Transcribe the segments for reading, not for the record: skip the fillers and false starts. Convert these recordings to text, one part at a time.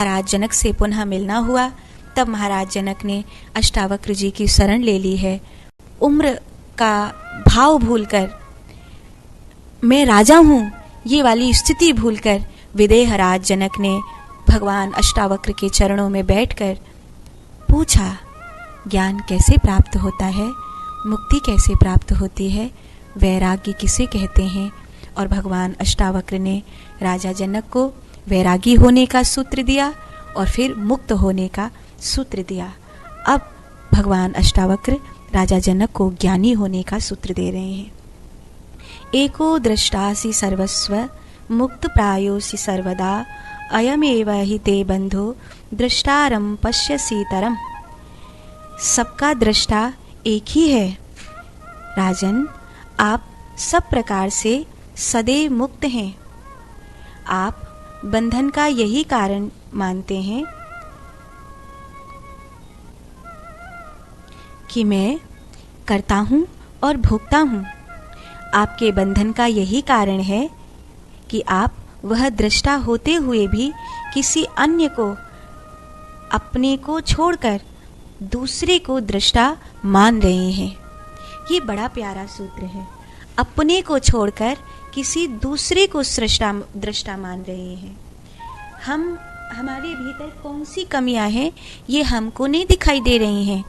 महाराज जनक से पुनः मिलना हुआ, तब महाराज जनक ने अष्टावक्र जी की शरण ले ली है। उम्र का भाव भूलकर, मैं राजा हूँ ये वाली स्थिति भूलकर विदेहराज जनक ने भगवान अष्टावक्र के चरणों में बैठकर पूछा, ज्ञान कैसे प्राप्त होता है, मुक्ति कैसे प्राप्त होती है, वैराग्य किसे कहते हैं। और भगवान अष्टावक्र ने राजा जनक को वैरागी होने का सूत्र दिया और फिर मुक्त होने का सूत्र दिया। अब भगवान अष्टावक्र राजा जनक को ज्ञानी होने का सूत्र दे रहे हैं। एको दृष्टासि सर्वस्व मुक्त प्रायोसि सर्वदा अयमेव हि ते बंधो दृष्टारम पश्यसीतरम। सबका दृष्टा एक ही है राजन, आप सब प्रकार से सदैव मुक्त हैं। आप बंधन का यही कारण मानते हैं कि मैं करता हूँ और भोगता हूँ। आपके बंधन का यही कारण है कि आप वह दृष्टा होते हुए भी किसी अन्य को, अपने को छोड़कर दूसरे को दृष्टा मान रहे हैं। ये बड़ा प्यारा सूत्र है। अपने को छोड़कर किसी दूसरे को दृष्टा मान रहे हैं। हमारे भीतर कौन सी कमियां हैं ये हमको नहीं दिखाई दे रही हैं।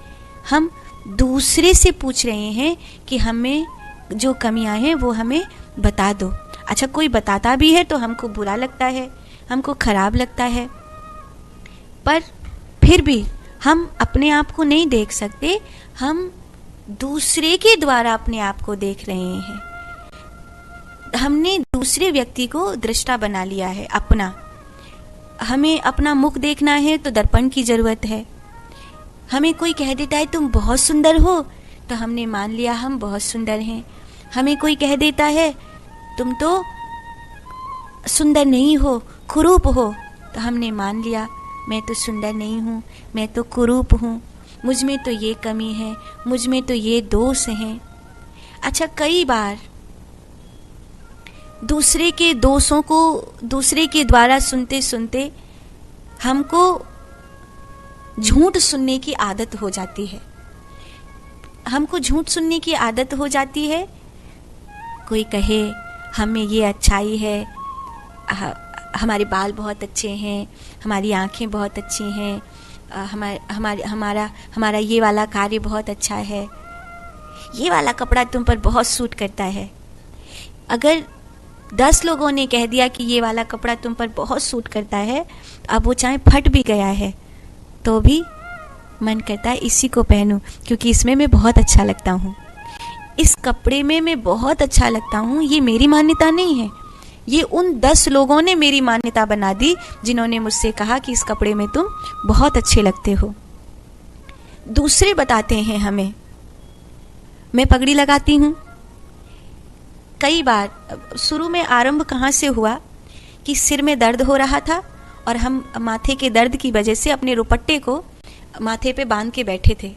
हम दूसरे से पूछ रहे हैं कि हमें जो कमियां हैं वो हमें बता दो। अच्छा, कोई बताता भी है तो हमको बुरा लगता है, हमको खराब लगता है, पर फिर भी हम अपने आप को नहीं देख सकते। हम दूसरे के द्वारा अपने आप को देख रहे हैं। हमने दूसरे व्यक्ति को दृष्टा बना लिया है अपना। हमें अपना मुख देखना है तो दर्पण की जरूरत है। हमें कोई कह देता है तुम बहुत सुंदर हो, तो हमने मान लिया हम बहुत सुंदर हैं। हमें कोई कह देता है तुम तो सुंदर नहीं हो, कुरूप हो, तो हमने मान लिया मैं तो सुंदर नहीं हूँ, मैं तो कुरूप हूँ, मुझ में तो ये कमी है, मुझ में तो ये दोष हैं। अच्छा, कई बार दूसरे के दोषों को दूसरे के द्वारा सुनते सुनते हमको झूठ सुनने की आदत हो जाती है। हमको झूठ सुनने की आदत हो जाती है। कोई कहे हमें ये अच्छाई है, हमारे बाल बहुत अच्छे हैं, हमारी आंखें बहुत अच्छी हैं, हमारा ये वाला कार्य बहुत अच्छा है, ये वाला कपड़ा तुम पर बहुत सूट करता है। अगर 10 लोगों ने कह दिया कि ये वाला कपड़ा तुम पर बहुत सूट करता है, अब वो चाहे फट भी गया है तो भी मन करता है इसी को पहनूं, क्योंकि इसमें मैं बहुत अच्छा लगता हूँ, इस कपड़े में मैं बहुत अच्छा लगता हूँ। ये मेरी मान्यता नहीं है, ये उन 10 लोगों ने मेरी मान्यता बना दी जिन्होंने मुझसे कहा कि इस कपड़े में तुम बहुत अच्छे लगते हो। दूसरे बताते हैं हमें। मैं पगड़ी लगाती हूँ। कई बार शुरू में आरंभ कहाँ से हुआ कि सिर में दर्द हो रहा था और हम माथे के दर्द की वजह से अपने रुपट्टे को माथे पे बांध के बैठे थे।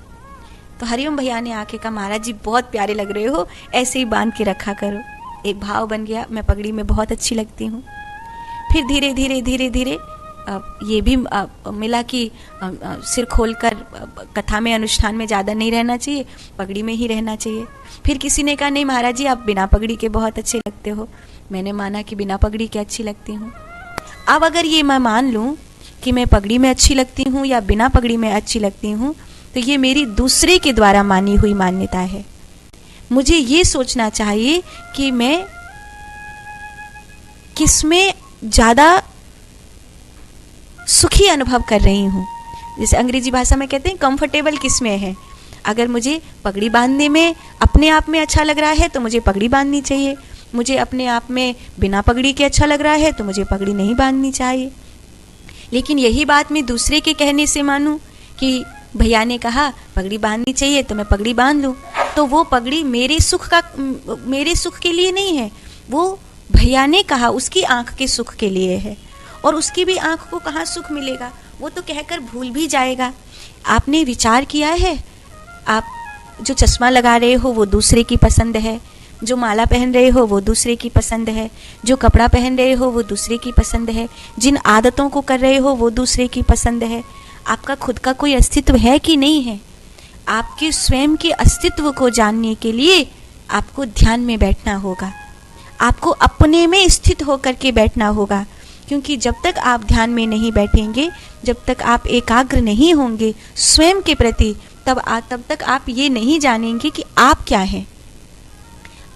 तो हरिओम भैया ने आके कहा, महाराज जी बहुत प्यारे लग रहे हो, ऐसे ही बांध के रखा करो। एक भाव बन गया, मैं पगड़ी में बहुत अच्छी लगती हूँ। फिर धीरे धीरे धीरे धीरे ये भी मिला कि सिर खोलकर कथा में, अनुष्ठान में ज़्यादा नहीं रहना चाहिए, पगड़ी में ही रहना चाहिए। फिर किसी ने कहा नहीं महाराज जी आप बिना पगड़ी के बहुत अच्छे लगते हो। मैंने माना कि बिना पगड़ी के अच्छी लगती हूँ। अब अगर ये मैं मान लूँ कि मैं पगड़ी में अच्छी लगती हूँ या बिना पगड़ी में अच्छी लगती हूँ, तो ये मेरी दूसरे के द्वारा मानी हुई मान्यता है। मुझे ये सोचना चाहिए कि मैं किसमें ज़्यादा सुखी अनुभव कर रही हूँ। जैसे अंग्रेजी भाषा में कहते हैं कंफर्टेबल किसमें है। अगर मुझे पगड़ी बांधने में अपने आप में अच्छा लग रहा है तो मुझे पगड़ी बांधनी चाहिए। मुझे अपने आप में बिना पगड़ी के अच्छा लग रहा है तो मुझे पगड़ी नहीं बांधनी चाहिए। लेकिन यही बात मैं दूसरे के कहने से मानूं कि भैया ने कहा पगड़ी बांधनी चाहिए तो मैं पगड़ी बांध लूं, तो वो पगड़ी मेरे सुख के लिए नहीं है, वो भैया ने कहा उसकी आंख के सुख के लिए है। और उसकी भी आंख को कहाँ सुख मिलेगा, वो तो कहकर भूल भी जाएगा। आपने विचार किया है, आप जो चश्मा लगा रहे हो वो दूसरे की पसंद है, जो माला पहन रहे हो वो दूसरे की पसंद है, जो कपड़ा पहन रहे हो वो दूसरे की पसंद है, जिन आदतों को कर रहे हो वो दूसरे की पसंद है। आपका खुद का कोई अस्तित्व है कि नहीं है? आपके स्वयं के अस्तित्व को जानने के लिए आपको ध्यान में बैठना होगा, आपको अपने में स्थित होकर के बैठना होगा। क्योंकि जब तक आप ध्यान में नहीं बैठेंगे, जब तक आप एकाग्र नहीं होंगे स्वयं के प्रति, तब तक आप ये नहीं जानेंगे कि आप क्या हैं।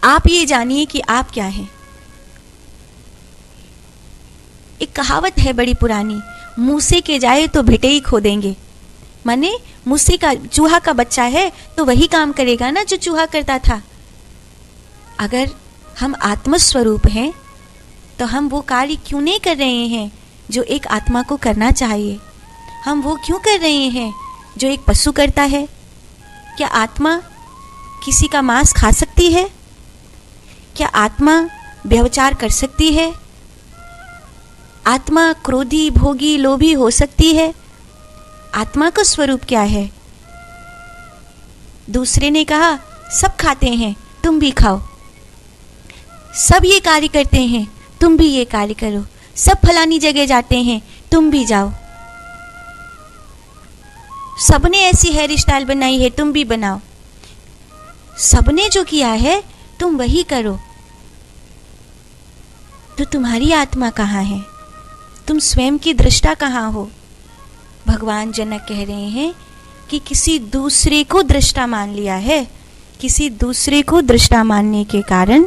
आप ये जानिए कि आप क्या हैं। एक कहावत है बड़ी पुरानी, मूसे के जाए तो भिटे ही खोदेंगे। माने मूसे का, चूहा का बच्चा है तो वही काम करेगा ना जो चूहा करता था। अगर हम आत्मस्वरूप हैं तो हम वो कार्य क्यों नहीं कर रहे हैं जो एक आत्मा को करना चाहिए? हम वो क्यों कर रहे हैं जो एक पशु करता है? क्या आत्मा किसी का मांस खा सकती है? क्या आत्मा व्यभिचार कर सकती है? आत्मा क्रोधी, भोगी, लोभी हो सकती है? आत्मा का स्वरूप क्या है? दूसरे ने कहा सब खाते हैं तुम भी खाओ, सब ये कार्य करते हैं तुम भी ये कार्य करो, सब फलानी जगह जाते हैं तुम भी जाओ, सबने ऐसी हेयर स्टाइल बनाई है तुम भी बनाओ, सबने जो किया है तुम वही करो। तो तुम्हारी आत्मा कहाँ है? तुम स्वयं की दृष्टा कहाँ हो? भगवान जनक कह रहे हैं कि किसी दूसरे को दृष्टा मान लिया है। किसी दूसरे को दृष्टा मानने के कारण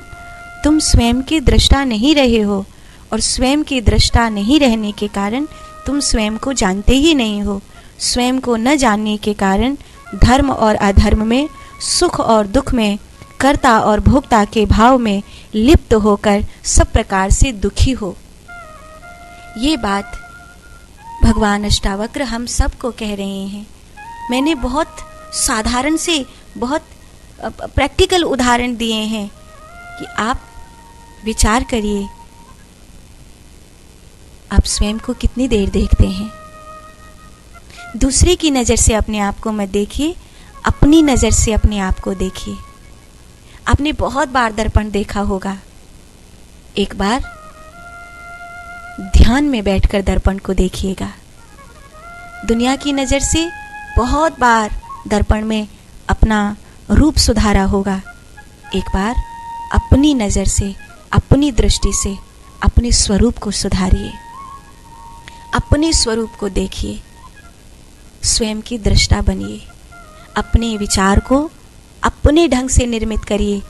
तुम स्वयं की दृष्टा नहीं रहे हो, और स्वयं की दृष्टा नहीं रहने के कारण तुम स्वयं को जानते ही नहीं हो। स्वयं को न जानने के कारण धर्म और अधर्म में, सुख और दुख में, कर्ता और भोक्ता के भाव में लिप्त होकर सब प्रकार से दुखी हो। ये बात भगवान अष्टावक्र हम सबको कह रहे हैं। मैंने बहुत साधारण से बहुत प्रैक्टिकल उदाहरण दिए हैं कि आप विचार करिए, आप स्वयं को कितनी देर देखते हैं। दूसरे की नज़र से अपने आप को मत देखिए, अपनी नज़र से अपने आप को देखिए। आपने बहुत बार दर्पण देखा होगा, एक बार ध्यान में बैठकर दर्पण को देखिएगा। दुनिया की नज़र से बहुत बार दर्पण में अपना रूप सुधारा होगा, एक बार अपनी नज़र से, अपनी दृष्टि से अपने स्वरूप को सुधारिए, अपने स्वरूप को देखिए, स्वयं की दृष्टा बनिए, अपने विचार को अपने ढंग से निर्मित करिए,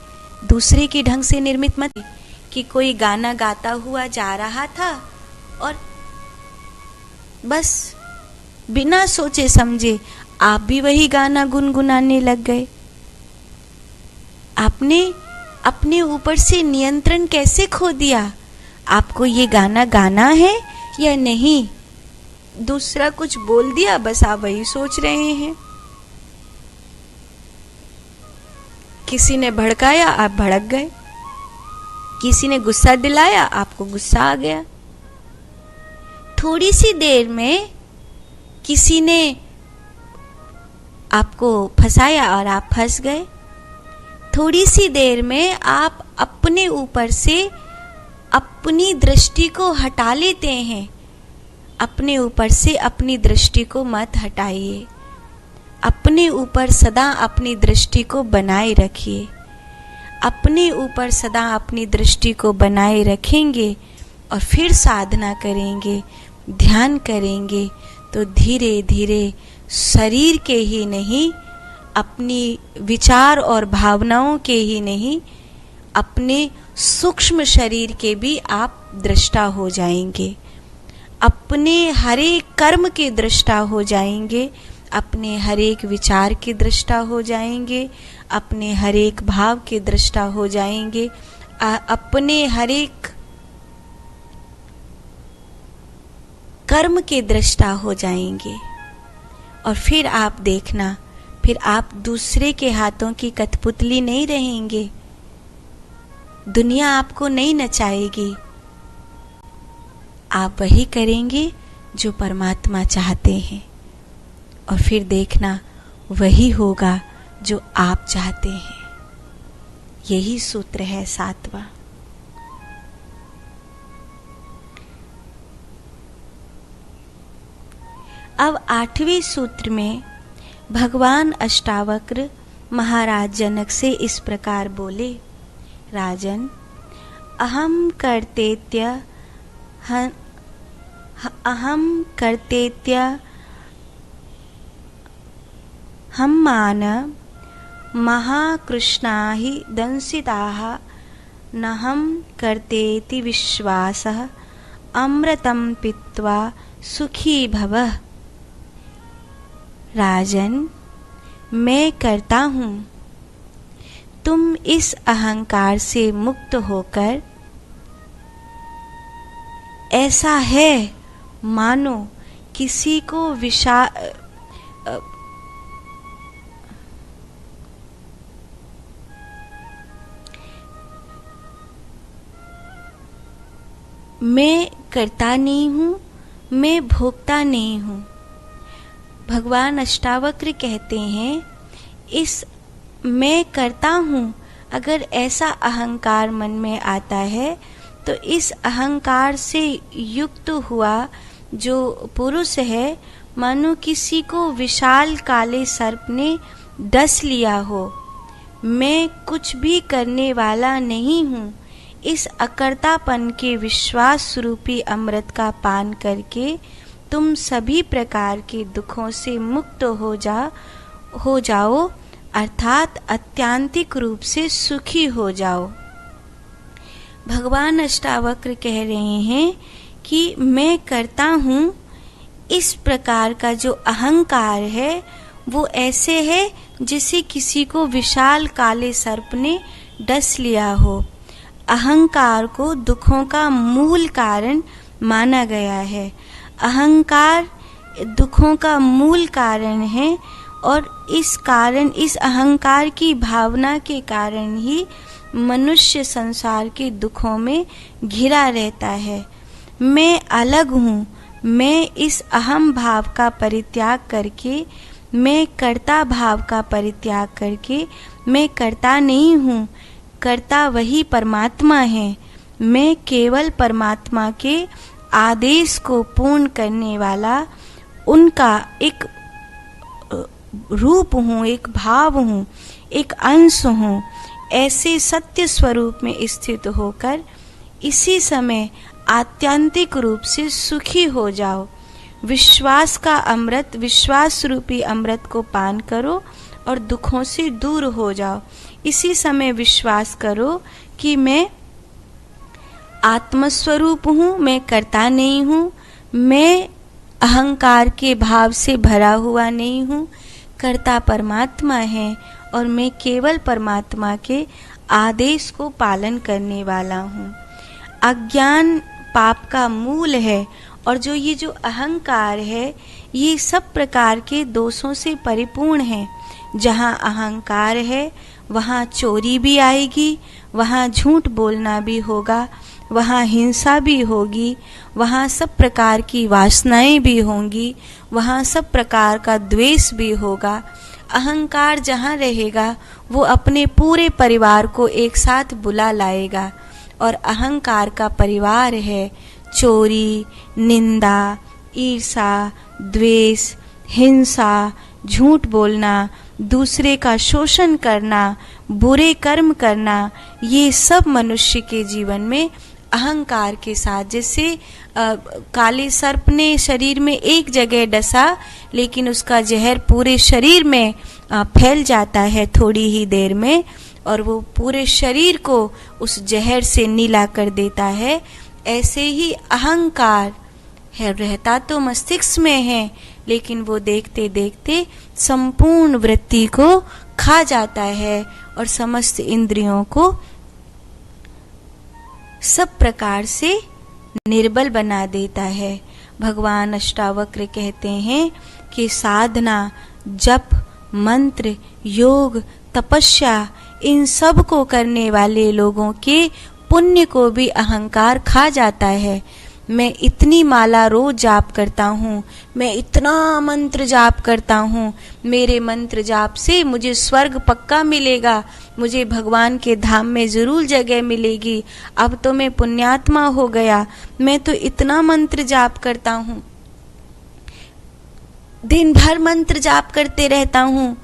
दूसरे के ढंग से निर्मित मत। कि कोई गाना गाता हुआ जा रहा था और बस बिना सोचे समझे आप भी वही गाना गुनगुनाने लग गए। आपने अपने ऊपर से नियंत्रण कैसे खो दिया? आपको ये गाना गाना है या नहीं? दूसरा कुछ बोल दिया, बस आप वही सोच रहे हैं। किसी ने भड़काया, आप भड़क गए। किसी ने गुस्सा दिलाया, आपको गुस्सा आ गया। थोड़ी सी देर में किसी ने आपको फंसाया और आप फंस गए। थोड़ी सी देर में आप अपने ऊपर से अपनी दृष्टि को हटा लेते हैं। अपने ऊपर से अपनी दृष्टि को मत हटाइए, अपने ऊपर सदा अपनी दृष्टि को बनाए रखिए। अपने ऊपर सदा अपनी दृष्टि को बनाए रखेंगे और फिर साधना करेंगे, ध्यान करेंगे, तो धीरे धीरे शरीर के ही नहीं, अपनी विचार और भावनाओं के ही नहीं, अपने सूक्ष्म शरीर के भी आप दृष्टा हो जाएंगे। अपने हर एक कर्म के दृष्टा हो जाएंगे, अपने हर एक विचार के दृष्टा हो जाएंगे, अपने हर एक भाव के दृष्टा हो जाएंगे, अपने हर एक कर्म के दृष्टा हो जाएंगे। और फिर आप देखना, फिर आप दूसरे के हाथों की कठपुतली नहीं रहेंगे। दुनिया आपको नहीं नचाएगी, आप वही करेंगे जो परमात्मा चाहते हैं। और फिर देखना वही होगा जो आप चाहते हैं। यही सूत्र है 7वां। अब 8वें सूत्र में भगवान अष्टावक्र महाराज जनक से इस प्रकार बोले, राजन, अहम कर्तेत्य हम्मान महाकृष्णा हि दंसिताः नहं कर्तेति विश्वासः अमृतं पीत्वा सुखी भवः। राजन, मैं करता हूँ, तुम इस अहंकार से मुक्त होकर ऐसा है मानो किसी को मैं करता नहीं हूँ, मैं भोगता नहीं हूँ। भगवान अष्टावक्र कहते हैं, इस मैं करता हूँ अगर ऐसा अहंकार मन में आता है तो इस अहंकार से युक्त हुआ जो पुरुष है मानो किसी को विशाल काले सर्प ने डस लिया हो। मैं कुछ भी करने वाला नहीं हूँ। इस अकर्तापन के विश्वास रूपी अमृत का पान करके तुम सभी प्रकार के दुखों से मुक्त हो जाओ, अर्थात अत्यांतिक रूप से सुखी हो जाओ। भगवान अष्टावक्र कह रहे हैं कि मैं करता हूँ, इस प्रकार का जो अहंकार है वो ऐसे है जैसे किसी को विशाल काले सर्प ने डस लिया हो। अहंकार को दुखों का मूल कारण माना गया है। अहंकार दुखों का मूल कारण है और इस अहंकार की भावना के कारण ही मनुष्य संसार के दुखों में घिरा रहता है। मैं अलग हूँ, मैं इस अहम भाव का परित्याग करके, मैं कर्ता भाव का परित्याग करके, मैं करता नहीं हूँ, कर्ता वही परमात्मा है। मैं केवल परमात्मा के आदेश को पूर्ण करने वाला उनका एक रूप हूँ, एक भाव हूँ, एक अंश हूँ। ऐसे सत्य स्वरूप में स्थित होकर इसी समय आत्यंतिक रूप से सुखी हो जाओ। विश्वास का अमृत, विश्वास रूपी अमृत को पान करो और दुखों से दूर हो जाओ। इसी समय विश्वास करो कि मैं आत्मस्वरूप हूँ, मैं करता नहीं हूँ, मैं अहंकार के भाव से भरा हुआ नहीं हूँ, कर्ता परमात्मा है और मैं केवल परमात्मा के आदेश को पालन करने वाला हूँ। अज्ञान पाप का मूल है और जो अहंकार है ये सब प्रकार के दोषों से परिपूर्ण है। जहाँ अहंकार है वहाँ चोरी भी आएगी, वहाँ झूठ बोलना भी होगा, वहाँ हिंसा भी होगी, वहाँ सब प्रकार की वासनाएं भी होंगी, वहाँ सब प्रकार का द्वेष भी होगा। अहंकार जहाँ रहेगा वो अपने पूरे परिवार को एक साथ बुला लाएगा और अहंकार का परिवार है चोरी, निंदा, ईर्षा, द्वेष, हिंसा, झूठ बोलना, दूसरे का शोषण करना, बुरे कर्म करना। ये सब मनुष्य के जीवन में अहंकार के साथ, जैसे काले सर्प ने शरीर में एक जगह डसा लेकिन उसका जहर पूरे शरीर में फैल जाता है थोड़ी ही देर में और वो पूरे शरीर को उस जहर से नीला कर देता है। ऐसे ही अहंकार है, रहता तो मस्तिष्क में है लेकिन वो देखते देखते संपूर्ण वृत्ति को खा जाता है और समस्त इंद्रियों को सब प्रकार से निर्बल बना देता है। भगवान अष्टावक्र कहते हैं कि साधना, जप, मंत्र, योग, तपस्या, इन सब को करने वाले लोगों के पुण्य को भी अहंकार खा जाता है। मैं इतनी माला रोज जाप करता हूँ, मैं इतना मंत्र जाप करता हूँ, मेरे मंत्र जाप से मुझे स्वर्ग पक्का मिलेगा, मुझे भगवान के धाम में जरूर जगह मिलेगी, अब तो मैं पुण्यात्मा हो गया, मैं तो इतना मंत्र जाप करता हूँ, दिन भर मंत्र जाप करते रहता हूँ।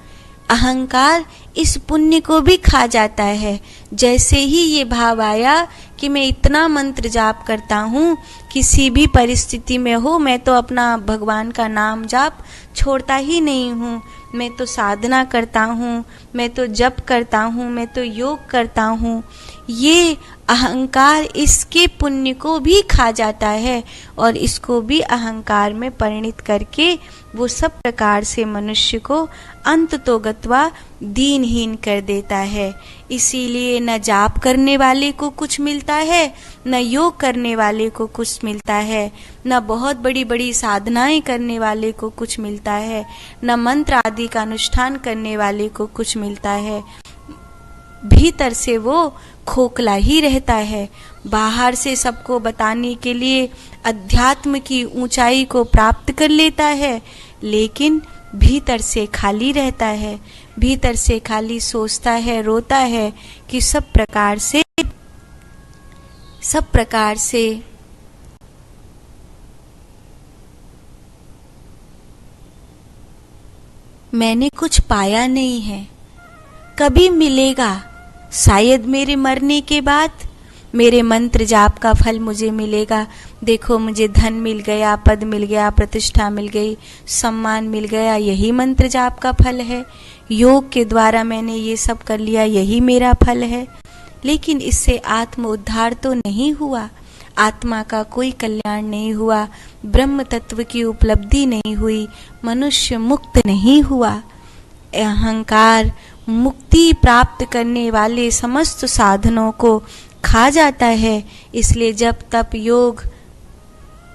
अहंकार इस पुण्य को भी खा जाता है। जैसे ही ये भाव आया कि मैं इतना मंत्र जाप करता हूँ, किसी भी परिस्थिति में हो मैं तो अपना भगवान का नाम जाप छोड़ता ही नहीं हूँ, मैं तो साधना करता हूँ, मैं तो जप करता हूँ, मैं तो योग करता हूँ, ये अहंकार इसके पुण्य को भी खा जाता है और इसको भी अहंकार में परिणित करके वो सब प्रकार से मनुष्य को अंत तो गत्वा दीनहीन कर देता है। इसीलिए न जाप करने वाले को कुछ मिलता है, न योग करने वाले को कुछ मिलता है, न बहुत बड़ी बड़ी साधनाएं करने वाले को कुछ मिलता है, न मंत्र आदि का अनुष्ठान करने वाले को कुछ मिलता है। भीतर से वो खोखला ही रहता है। बाहर से सबको बताने के लिए अध्यात्म की ऊंचाई को प्राप्त कर लेता है, लेकिन भीतर से खाली रहता है, भीतर से खाली सोचता है, रोता है कि सब प्रकार से मैंने कुछ पाया नहीं है, कभी मिलेगा, शायद मेरे मरने के बाद मेरे मंत्र जाप का फल मुझे मिलेगा। देखो मुझे धन मिल गया, पद मिल गया, प्रतिष्ठा मिल गई, सम्मान मिल गया, यही मंत्र जाप का फल है। योग के द्वारा मैंने ये सब कर लिया, यही मेरा फल है। लेकिन इससे आत्म उद्धार तो नहीं हुआ, आत्मा का कोई कल्याण नहीं हुआ, ब्रह्म तत्व की उपलब्धि नहीं हुई, मनुष्य मुक्त नहीं हुआ। अहंकार मुक्ति प्राप्त करने वाले समस्त साधनों को खा जाता है। इसलिए जब तप योग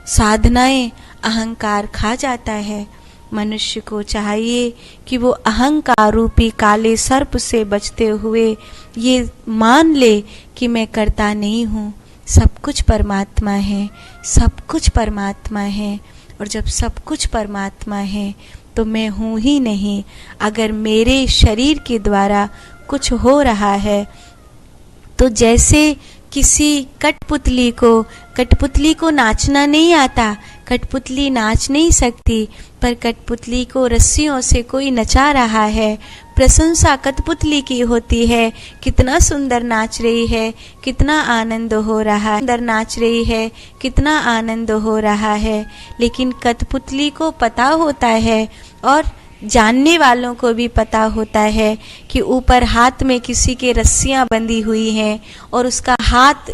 साधनाएं अहंकार खा जाता है। मनुष्य को चाहिए कि वो अहंकार रूपी काले सर्प से बचते हुए ये मान ले कि मैं करता नहीं हूँ, सब कुछ परमात्मा है, सब कुछ परमात्मा है। और जब सब कुछ परमात्मा है तो मैं हूँ ही नहीं। अगर मेरे शरीर के द्वारा कुछ हो रहा है तो जैसे किसी कठपुतली को नाचना नहीं आता, कठपुतली नाच नहीं सकती, पर कठपुतली को रस्सियों से कोई नचा रहा है, प्रशंसा कठपुतली की होती है, कितना सुंदर नाच रही है, कितना आनंद हो रहा है, सुंदर नाच रही है, कितना आनंद हो रहा है। लेकिन कठपुतली को पता होता है और जानने वालों को भी पता होता है कि ऊपर हाथ में किसी के रस्सियां बंधी हुई हैं और उसका हाथ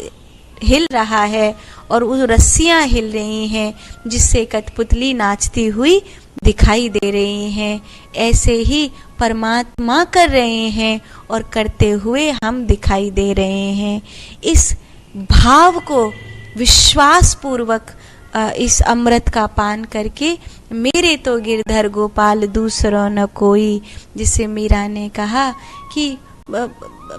हिल रहा है और वो रस्सियां हिल रही हैं जिससे कठपुतली नाचती हुई दिखाई दे रही हैं। ऐसे ही परमात्मा कर रहे हैं और करते हुए हम दिखाई दे रहे हैं। इस भाव को विश्वास पूर्वक इस अमृत का पान करके मेरे तो गिरधर गोपाल दूसरा न कोई, जिसे मीरा ने कहा कि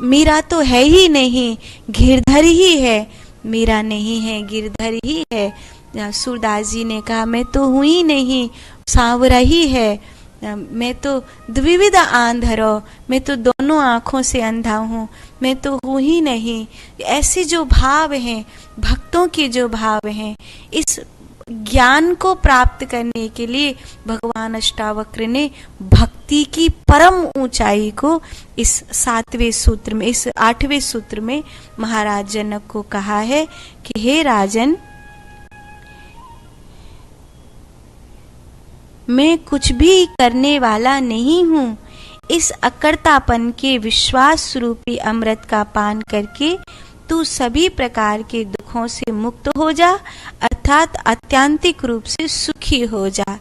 मीरा तो है ही नहीं, गिरधर ही है, मीरा नहीं है, गिरधर ही है। सूरदास जी ने कहा मैं तो हूँ ही नहीं, सांवरा ही है, मैं तो द्विविध आंधरो, मैं तो दोनों आँखों से अंधा हूँ, मैं तो हूँ ही नहीं। ऐसे जो भाव हैं, भक्तों के जो भाव हैं, इस ज्ञान को प्राप्त करने के लिए भगवान अष्टावक्र ने भक्ति की परम ऊंचाई को इस 7वें सूत्र में, इस 8वें सूत्र में महाराज जनक को कहा है कि हे राजन, मैं कुछ भी करने वाला नहीं हूँ। इस अकर्तापन के विश्वास रूपी अमृत का पान करके तू सभी प्रकार के दुखों से मुक्त हो जा, अर्थात आत्यांतिक रूप से सुखी हो जा।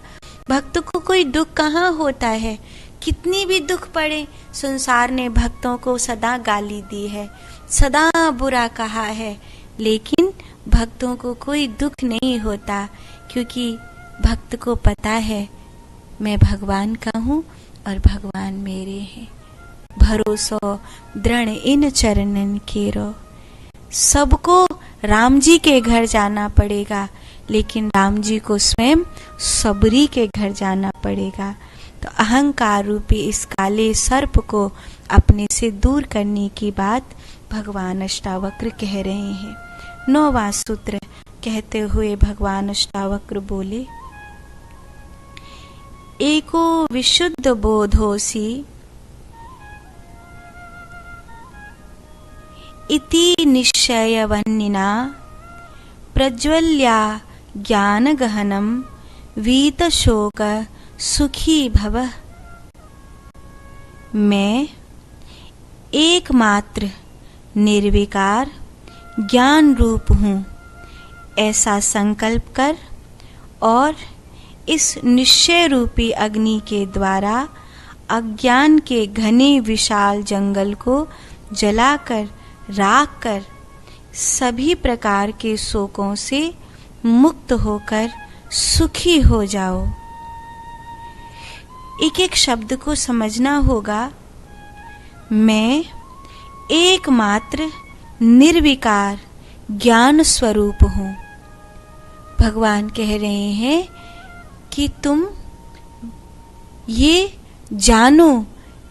भक्त को कोई दुख कहाँ होता है? कितनी भी दुख पड़े, संसार ने भक्तों को सदा गाली दी है, सदा बुरा कहा है, लेकिन भक्तों को कोई दुख नहीं होता, क्योंकि भक्त को पता है मैं भगवान का हूँ और भगवान मेरे हैं। भरोसो दृढ़ इन चरणन केरो। सबको राम जी के घर जाना पड़ेगा, लेकिन राम जी को स्वयं सबरी के घर जाना पड़ेगा। तो अहंकार रूपी इस काले सर्प को अपने से दूर करने की बात भगवान अष्टावक्र कह रहे हैं। 9वां सूत्र कहते हुए भगवान अष्टावक्र बोले, एको विशुद्ध बोधोसी इति निश्चयवन्निना प्रज्वल्या ज्ञान गहनम वीत शोक सुखी भव। मैं एकमात्र निर्विकार ज्ञान रूप हूँ, ऐसा संकल्प कर और इस निश्चय रूपी अग्नि के द्वारा अज्ञान के घने विशाल जंगल को जलाकर राख कर सभी प्रकार के शोकों से मुक्त होकर सुखी हो जाओ। एक एक शब्द को समझना होगा। मैं एकमात्र निर्विकार ज्ञान स्वरूप हूँ। भगवान कह रहे हैं कि तुम ये जानो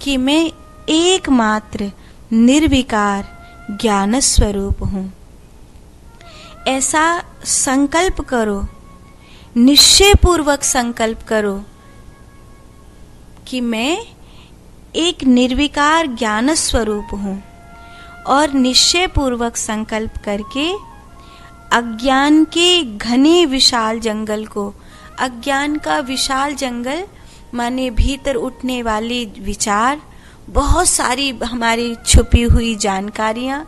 कि मैं एकमात्र निर्विकार ज्ञान स्वरूप हूँ। ऐसा संकल्प करो, निश्चय पूर्वक संकल्प करो कि मैं एक निर्विकार ज्ञान स्वरूप हूँ, और निश्चय पूर्वक संकल्प करके अज्ञान के घने विशाल जंगल को, अज्ञान का विशाल जंगल माने भीतर उठने वाले विचार, बहुत सारी हमारी छुपी हुई जानकारियाँ,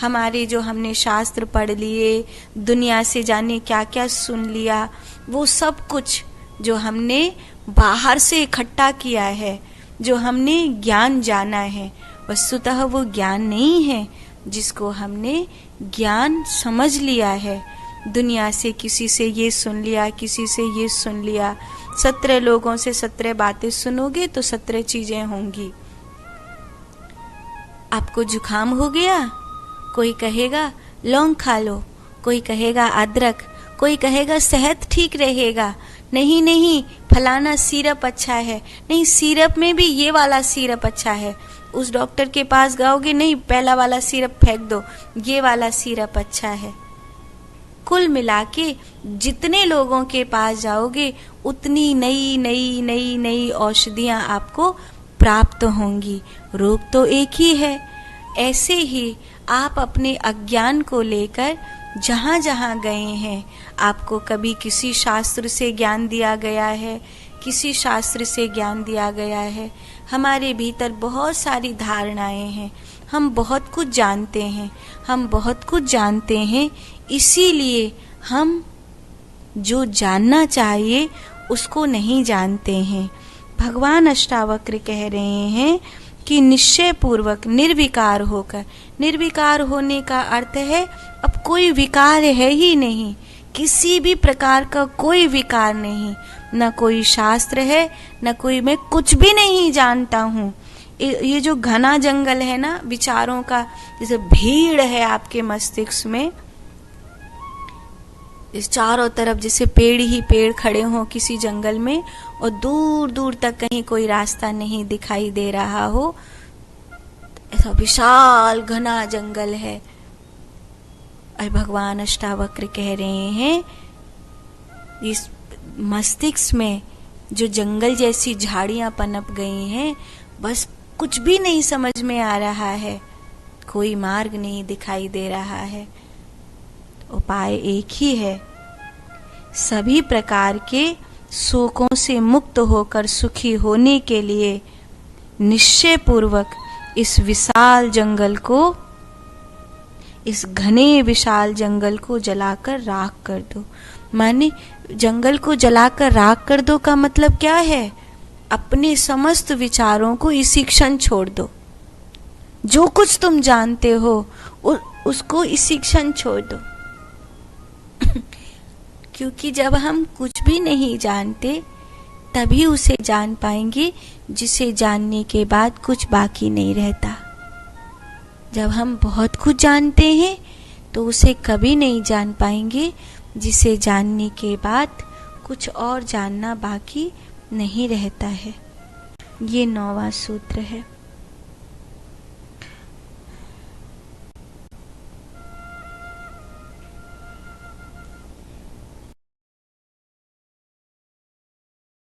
हमारे जो हमने शास्त्र पढ़ लिए, दुनिया से जाने क्या क्या सुन लिया, वो सब कुछ जो हमने बाहर से इकट्ठा किया है, जो हमने ज्ञान जाना है, वस्तुतः वो ज्ञान नहीं है जिसको हमने ज्ञान समझ लिया है। दुनिया से किसी से ये सुन लिया, किसी से ये सुन लिया, 17 लोगों से 17 बातें सुनोगे तो 17 चीजें होंगी। आपको जुकाम हो गया, कोई कहेगा लौंग खा लो, कोई कहेगा अदरक, कोई कहेगा सेहत ठीक रहेगा, नहीं नहीं फलाना सिरप अच्छा है, नहीं सिरप में भी ये वाला सिरप अच्छा है। उस डॉक्टर के पास जाओगे, नहीं पहला वाला सिरप फेंक दो, ये वाला सिरप अच्छा है। कुल मिला के जितने लोगों के पास जाओगे उतनी नई नई नई नई औषधियां आपको प्राप्त होंगी। रोग तो एक ही है। ऐसे ही आप अपने अज्ञान को लेकर जहाँ जहाँ गए हैं, आपको कभी किसी शास्त्र से ज्ञान दिया गया है, किसी शास्त्र से ज्ञान दिया गया है। हमारे भीतर बहुत सारी धारणाएं हैं, हम बहुत कुछ जानते हैं, हम बहुत कुछ जानते हैं, इसीलिए हम जो जानना चाहिए उसको नहीं जानते हैं। भगवान अष्टावक्र कह रहे हैं कि निश्चय पूर्वक निर्विकार होकर, निर्विकार होने का अर्थ है अब कोई विकार है ही नहीं, किसी भी प्रकार का कोई विकार नहीं, न कोई शास्त्र है, न कोई, मैं कुछ भी नहीं जानता हूँ। ये जो घना जंगल है ना विचारों का, जैसे भीड़ है आपके मस्तिष्क में, इस चारों तरफ जैसे पेड़ ही पेड़ खड़े हों किसी जंगल में, और दूर दूर तक कहीं कोई रास्ता नहीं दिखाई दे रहा हो, ऐसा विशाल घना जंगल है। और भगवान अष्टावक्र कह रहे हैं इस मस्तिष्क में जो जंगल जैसी झाड़ियां पनप गई हैं, बस कुछ भी नहीं समझ में आ रहा है, कोई मार्ग नहीं दिखाई दे रहा है। उपाय एक ही है, सभी प्रकार के शोकों से मुक्त होकर सुखी होने के लिए निश्चय पूर्वक इस विशाल जंगल को, इस घने विशाल जंगल को जलाकर राख कर दो। माने जंगल को जलाकर राख कर दो का मतलब क्या है? अपने समस्त विचारों को इसी क्षण छोड़ दो। जो कुछ तुम जानते हो उसको इसी क्षण छोड़ दो। क्योंकि जब हम कुछ भी नहीं जानते तभी उसे जान पाएंगे जिसे जानने के बाद कुछ बाकी नहीं रहता। जब हम बहुत कुछ जानते हैं तो उसे कभी नहीं जान पाएंगे जिसे जानने के बाद कुछ और जानना बाकी नहीं रहता है। ये 9वां सूत्र है।